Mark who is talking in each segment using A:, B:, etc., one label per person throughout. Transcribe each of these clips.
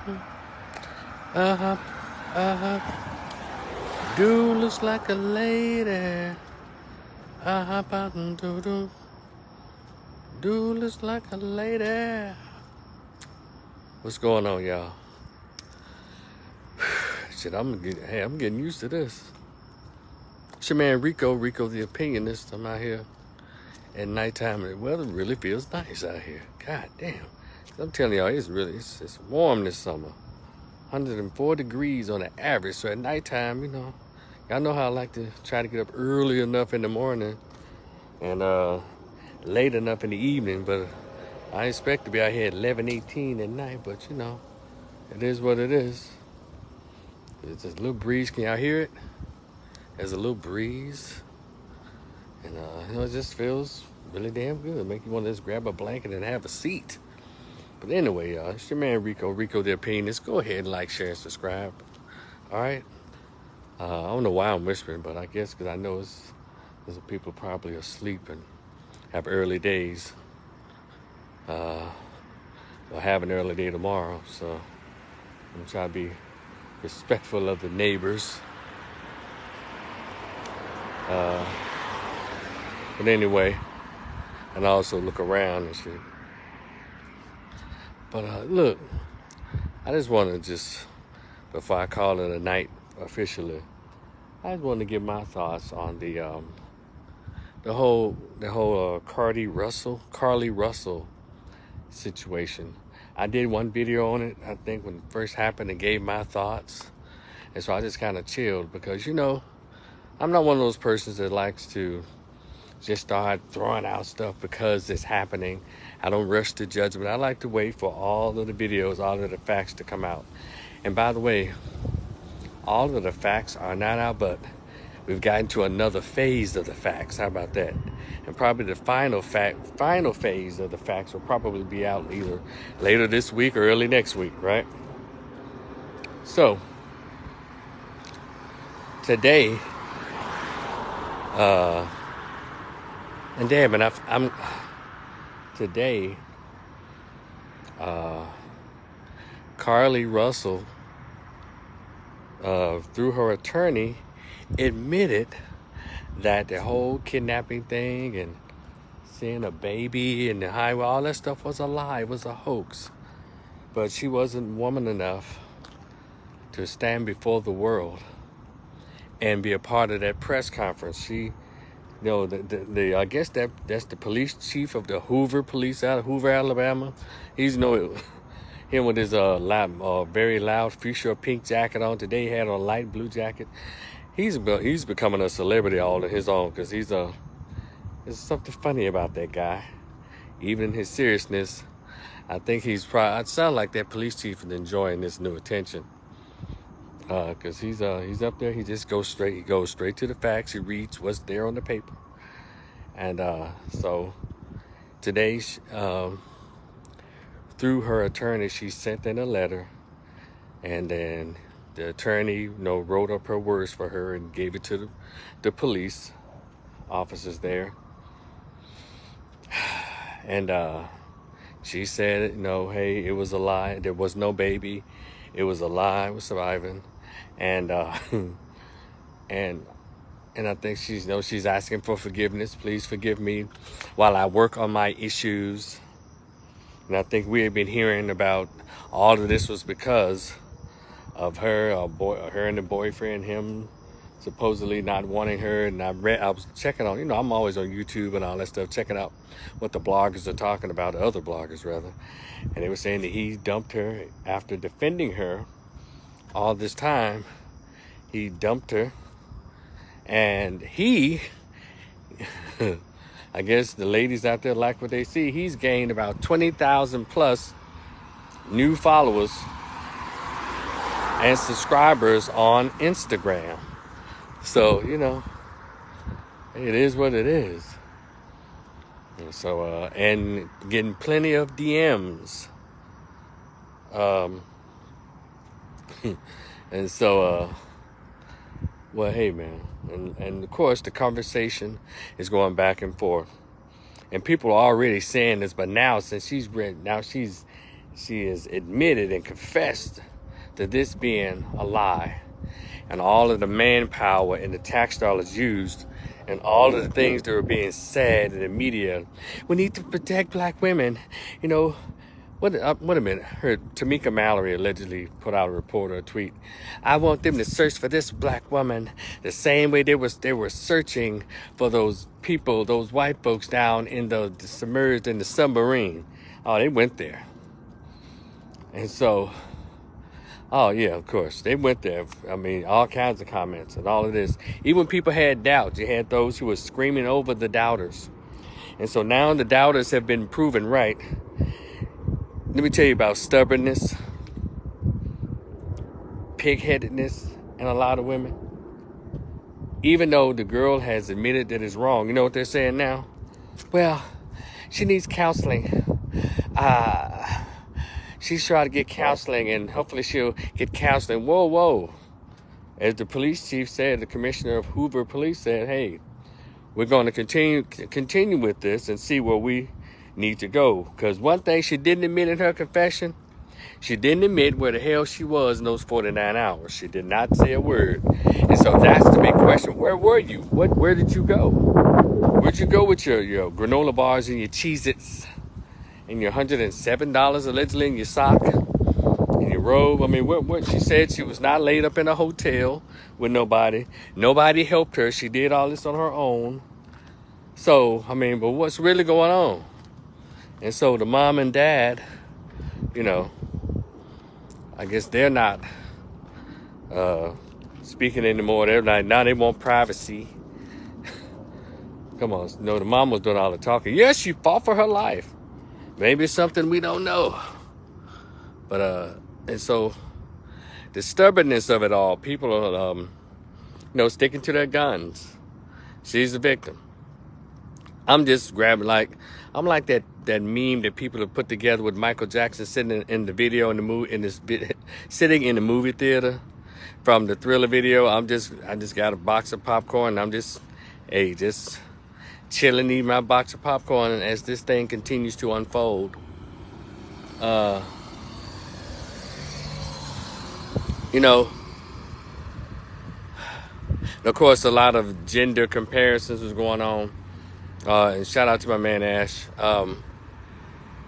A: Uh-huh, uh-huh. Dude looks like a lady. Uh-huh, do-do. Dude looks like a lady. What's going on, y'all? Shit, I'm getting used to this. It's your man Rico the Opinionist. I'm out here at nighttime, and the weather really feels nice out here. God damn. I'm telling y'all, it's warm this summer. 104 degrees on the average. So at nighttime, y'all know how I like to try to get up early enough in the morning and late enough in the evening. But I expect to be out here at 11:18 at night. But it is what it is. It's just a little breeze. Can y'all hear it? There's a little breeze. And it just feels really damn good. Make you want to just grab a blanket and have a seat. But anyway, it's your man Rico the Opinionist. Go ahead and like, share, and subscribe. All right? I don't know why I'm whispering, but I guess because I know there's people probably asleep and have early days. Or have an early day tomorrow. So I'm going to try to be respectful of the neighbors. But anyway, and also look around and shit. But look, I just want to before I call it a night officially, I just want to give my thoughts on the whole Carly Russell situation. I did one video on it, I think, when it first happened, and gave my thoughts. And so I just kind of chilled because, I'm not one of those persons that likes to just start throwing out stuff because it's happening. I don't rush to judgment. I like to wait for all of the videos, all of the facts to come out. And by the way, all of the facts are not out, but we've gotten to another phase of the facts. How about that? And probably the final phase of the facts will probably be out either later this week or early next week, right? So, today, and damn it, today, Carly Russell, through her attorney, admitted that the whole kidnapping thing and seeing a baby in the highway, all that stuff was a lie, it was a hoax. But she wasn't woman enough to stand before the world and be a part of that press conference. She, I guess that's the police chief of the Hoover police out of Hoover, Alabama. He's him with his very loud fuchsia pink jacket on. Today he had a light blue jacket. He's becoming a celebrity all on his own because there's something funny about that guy. Even in his seriousness, I think it sounds like that police chief is enjoying this new attention. Because he's up there, he just goes straight to the facts. He reads what's there on the paper. And so today, through her attorney, she sent in a letter, and then the attorney, wrote up her words for her and gave it to the police officers there. And she said, hey, it was a lie. There was no baby. It was a lie. We're surviving. And and I think she's asking for forgiveness. Please forgive me while I work on my issues. And I think we have been hearing about all of this was because of her and the boyfriend, him supposedly not wanting her. And I was checking on, I'm always on YouTube and all that stuff, checking out what the bloggers are talking about, the other bloggers rather. And they were saying that he dumped her after defending her all this time. He dumped her, and he, I guess the ladies out there like what they see, he's gained about 20,000 plus new followers and subscribers on Instagram. So, it is what it is. And so, and getting plenty of DMs. And so, well, hey, man. And of course, the conversation is going back and forth. And people are already saying this, but now, since she's She has admitted and confessed to this being a lie. And all of the manpower and the tax dollars used and all of the things that were being said in the media. We need to protect black women. You know, wait a minute. Heard Tamika Mallory allegedly put out a report or a tweet. I want them to search for this black woman the same way they were searching for those people, those white folks down in the submerged in the submarine. Oh, they went there. And so, oh yeah, of course, they went there. I mean, all kinds of comments and all of this. Even when people had doubts, you had those who were screaming over the doubters. And so now the doubters have been proven right. Let me tell you about stubbornness, pig-headedness in a lot of women. Even though the girl has admitted that it's wrong, you know what they're saying now? Well, she needs counseling. She's trying to get counseling, and hopefully she'll get counseling. Whoa, whoa. As the police chief said, the commissioner of Hoover Police said, hey, we're going to continue with this and see where we need to go. Because one thing she didn't admit in her confession, she didn't admit where the hell she was in those 49 hours. She did not say a word. And so that's the big question. Where were you? Where did you go? Where'd you go with your granola bars and your Cheez-Its and your $107 allegedly in your sock and your robe? I mean, what she said she was not laid up in a hotel with nobody. Nobody helped her. She did all this on her own. So, I mean, but what's really going on? And so the mom and dad, you know, I guess they're not speaking anymore. They're like, now they want privacy. Come on, no, the mom was doing all the talking. Yes, she fought for her life. Maybe it's something we don't know. But, and so the stubbornness of it all, people are, you know, sticking to their guns. She's the victim. I'm just grabbing I'm like that meme that people have put together with Michael Jackson sitting in the video in the movie, sitting in the movie theater from the Thriller video. I just got a box of popcorn. And I'm just chilling, eating my box of popcorn as this thing continues to unfold. You know, of course, a lot of gender comparisons was going on. And shout out to my man Ash.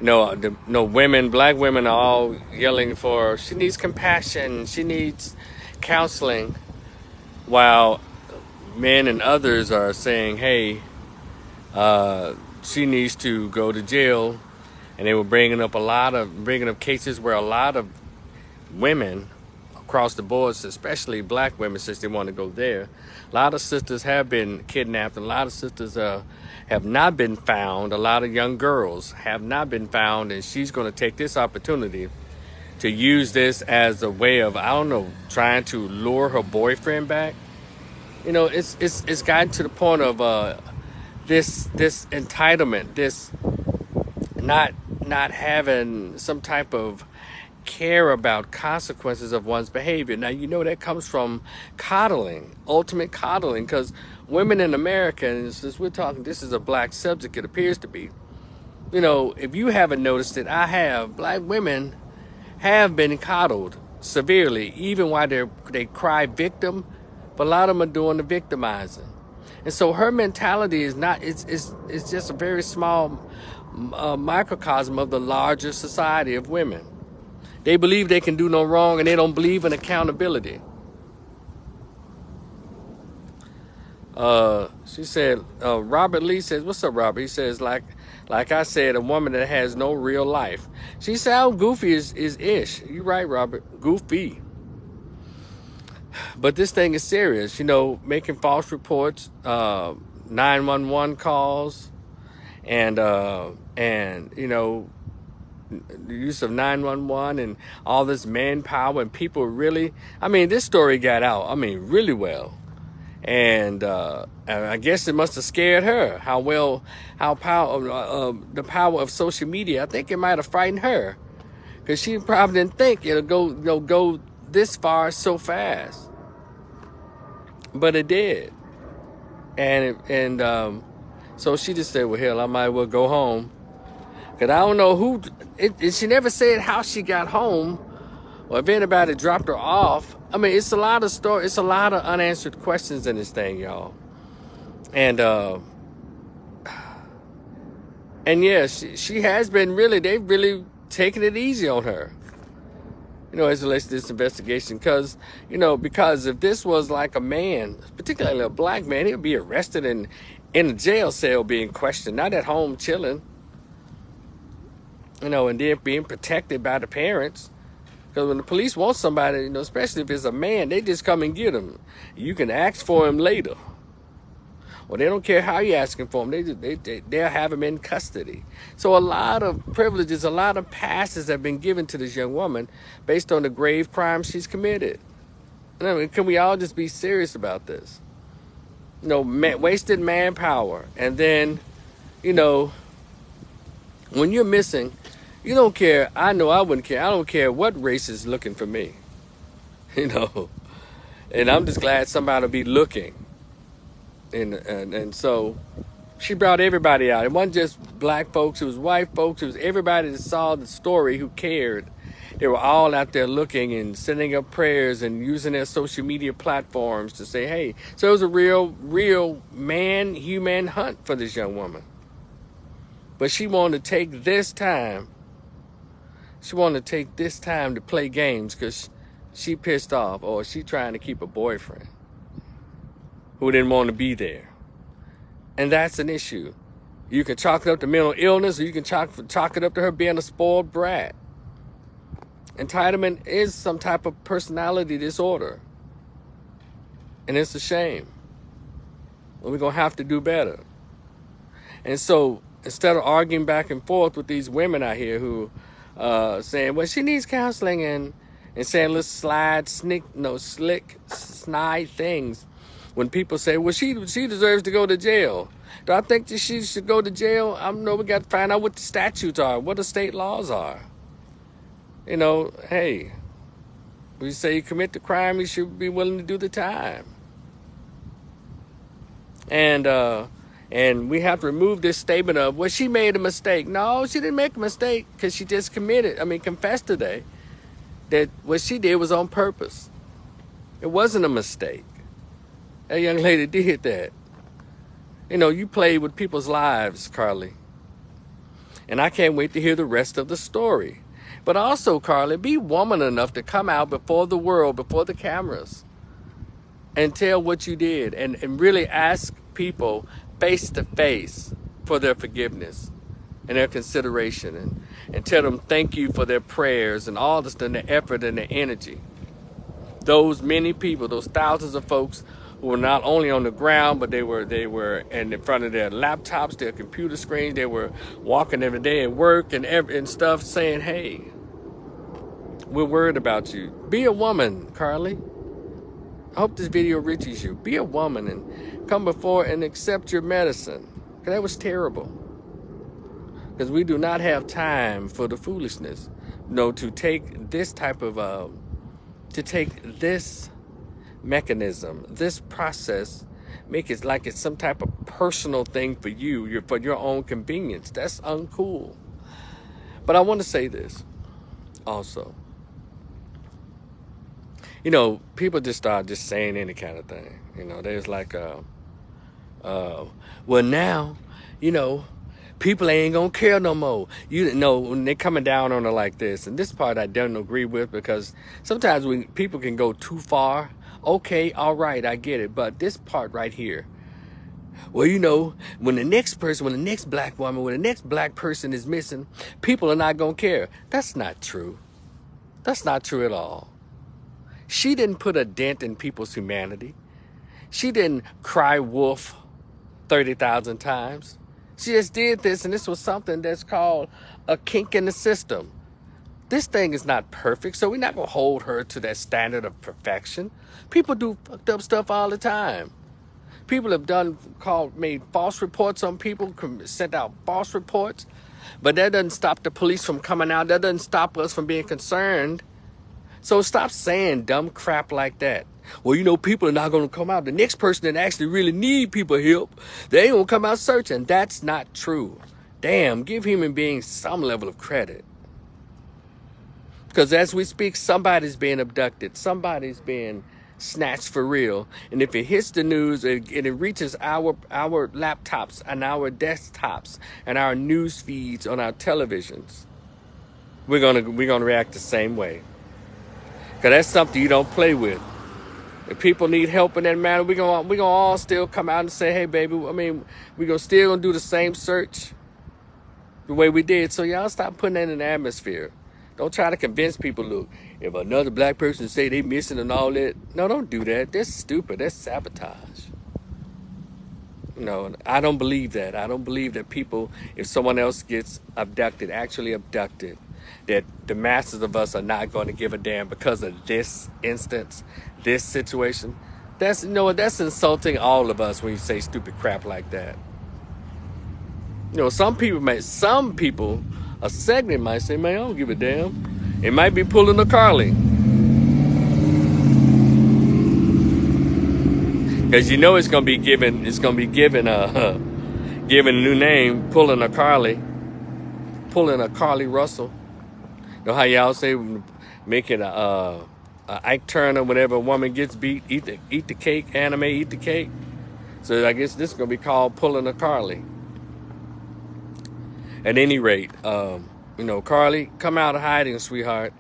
A: Women, black women are all yelling for, she needs compassion, she needs counseling, while men and others are saying, hey, she needs to go to jail. And they were bringing up cases where a lot of women across the board, especially black women, since they want to go there, a lot of sisters have been kidnapped. A lot of sisters have not been found. A lot of young girls have not been found. And she's going to take this opportunity to use this as a way of, I don't know, trying to lure her boyfriend back. You know, it's gotten to the point of this entitlement, this not having some type of care about consequences of one's behavior. Now, you know that comes from coddling, ultimate coddling, because women in America, and since we're talking, this is a black subject, it appears to be. You know, if you haven't noticed it, I have. Black women have been coddled severely, even while they cry victim, but a lot of them are doing the victimizing. And so her mentality is not, it's just a very small microcosm of the larger society of women. They believe they can do no wrong, and they don't believe in accountability. She said, Robert Lee says, what's up, Robert? He says, like I said, a woman that has no real life. She said, how goofy is Ish? You're right, Robert. Goofy. But this thing is serious, you know, making false reports, 911 calls, and you know, the use of 911 and all this manpower, and people really, I mean, this story got out, I mean, really well. And I guess it must have scared her the power of social media. I think it might have frightened her, because she probably didn't think it'll go this far so fast. But it did. And so she just said, well, hell, I might as well go home. Because I don't know who, she never said how she got home or if anybody dropped her off. I mean, it's a lot of it's a lot of unanswered questions in this thing, y'all. And yeah, she has been they've really taken it easy on her, as it relates to this investigation. Because if this was like a man, particularly a black man, he would be arrested and in a jail cell being questioned, not at home chilling, and then being protected by the parents. Because when the police want somebody, especially if it's a man, they just come and get him. You can ask for him later. Well, they don't care how you're asking for him. They'll have him in custody. So a lot of privileges, a lot of passes have been given to this young woman based on the grave crime she's committed. I mean, can we all just be serious about this? Wasted manpower. And then, when you're missing, you don't care. I know I wouldn't care. I don't care what race is looking for me. And I'm just glad somebody will be looking. And so she brought everybody out. It wasn't just black folks. It was white folks. It was everybody that saw the story who cared. They were all out there looking and sending up prayers and using their social media platforms to say, hey. So it was a real human hunt for this young woman. But she wanted to take this time. She wanted to take this time to play games because she pissed off, or she trying to keep a boyfriend who didn't want to be there. And that's an issue. You can chalk it up to mental illness, or you can chalk it up to her being a spoiled brat. Entitlement is some type of personality disorder. And it's a shame. We're going to have to do better. And so instead of arguing back and forth with these women out here who saying, well, she needs counseling, and saying little slick, snide things, when people say, well, she deserves to go to jail. Do I think that she should go to jail? I know we got to find out what the statutes are, what the state laws are. Hey, when you say you commit the crime, you should be willing to do the time. And we have to remove this statement of, well, she made a mistake. No, she didn't make a mistake, because she just confessed today that what she did was on purpose. It wasn't a mistake. That young lady did that. You played with people's lives, Carly. And I can't wait to hear the rest of the story. But also, Carly, be woman enough to come out before the world, before the cameras, and tell what you did, and really ask people face to face for their forgiveness and their consideration, and tell them thank you for their prayers and all this, and their effort and their energy. Those many people, those thousands of folks who were not only on the ground, but they were in front of their laptops, their computer screens. They were walking every day at work and stuff, saying, hey, we're worried about you. Be a woman, Carly. I hope this video reaches you. Be a woman and come before and accept your medicine. Because that was terrible. Because we do not have time for the foolishness. To take this type of, to take this mechanism, this process, make it like it's some type of personal thing for you, for your own convenience. That's uncool. But I want to say this also. People just start just saying any kind of thing. There's like, well, now, people ain't gonna care no more. When they're coming down on her like this, and this part I don't agree with, because sometimes when people can go too far, okay, all right, I get it. But this part right here, well, when the next black woman, when the next black person is missing, people are not gonna care. That's not true. That's not true at all. She didn't put a dent in people's humanity. She didn't cry wolf 30,000 times. She just did this, and this was something that's called a kink in the system. This thing is not perfect, so we're not going to hold her to that standard of perfection. People do fucked up stuff all the time. People have made false reports on people, sent out false reports, but that doesn't stop the police from coming out. That doesn't stop us from being concerned. So stop saying dumb crap like that. Well, people are not going to come out. The next person that actually really need people help, they ain't going to come out searching. That's not true. damn, give human beings some level of credit. Because as we speak, somebody's being abducted. Somebody's being snatched for real. And if it hits the news and it reaches our laptops and our desktops and our news feeds on our televisions, we're gonna react the same way. Because that's something you don't play with. If people need help in that matter, we're gonna all still come out and say, hey, baby, I mean, we're gonna still do the same search the way we did. So y'all stop putting that in the atmosphere. Don't try to convince people, look, if another black person say they missing and all that. No, don't do that. That's stupid. That's sabotage. No, I don't believe that. I don't believe that people, if someone else gets abducted, actually abducted, that the masses of us are not going to give a damn because of this instance, this situation. That's, that's insulting all of us when you say stupid crap like that. Some people, a segment might say, man, I don't give a damn. It might be pulling a Carly. Because it's going to be given a new name, pulling a Carly Russell. Know how y'all say, making a Ike Turner, whenever a woman gets beat, eat the cake, anime, eat the cake. So I guess this is going to be called pulling a Carly. At any rate, Carly, come out of hiding, sweetheart.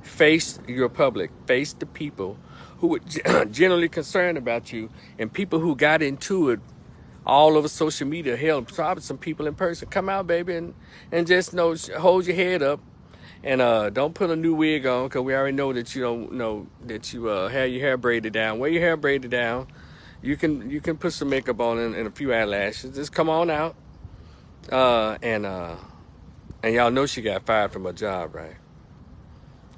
A: Face your public. Face the people who are generally concerned about you and people who got into it all over social media. Hell, probably some people in person. Come out, baby, and just hold your head up and don't put a new wig on, because we already know that you don't know that you have your hair braided down. Wear your hair braided down. You can put some makeup on and a few eyelashes. Just come on out. And y'all know she got fired from her job, right?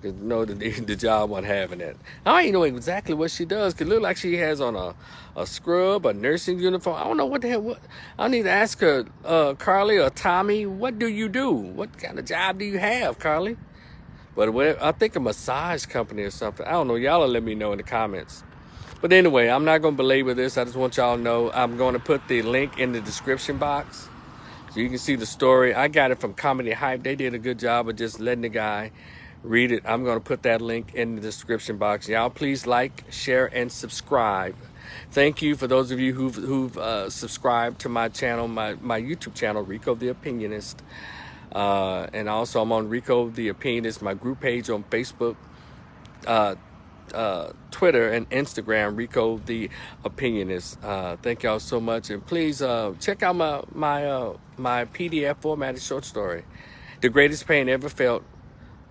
A: Because the job wasn't having that. I don't even know exactly what she does, because it looks like she has on a scrub, a nursing uniform. I don't know what the hell. I need to ask her, Carly or Tommy, what do you do? What kind of job do you have, Carly? But I think a massage company or something. I don't know. Y'all will let me know in the comments. But anyway, I'm not going to belabor this. I just want y'all to know I'm going to put the link in the description box, so you can see the story. I got it from Comedy Hype. They did a good job of just letting the guy read it. I'm going to put that link in the description box. Y'all please like, share, and subscribe. Thank you for those of you who've subscribed to my channel, my YouTube channel, Rico the Opinionist. And also I'm on Rico the Opinionist, my group page on Facebook, Twitter, and Instagram, Rico the Opinionist. Thank y'all so much, and please check out my PDF formatted short story, The Greatest Pain Ever Felt: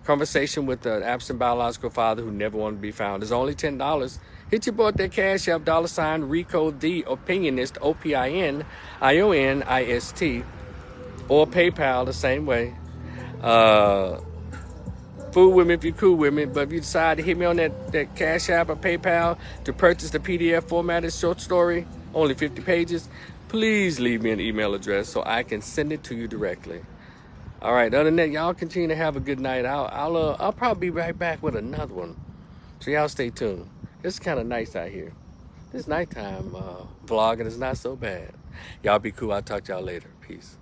A: Conversation with an Absent Biological Father Who Never Wanted to Be Found. It's only $10. Hit your boy at that Cash App, $ Rico the Opinionist, OPINIONIST, or PayPal the same way. Fool with me if you're cool with me, but if you decide to hit me on that Cash App or PayPal to purchase the PDF formatted short story, only 50 pages, please leave me an email address so I can send it to you directly. All right, other than that, y'all continue to have a good night. I'll probably be right back with another one, so y'all stay tuned. It's kind of nice out here. This nighttime vlogging is not so bad. Y'all be cool. I'll talk to y'all later. Peace.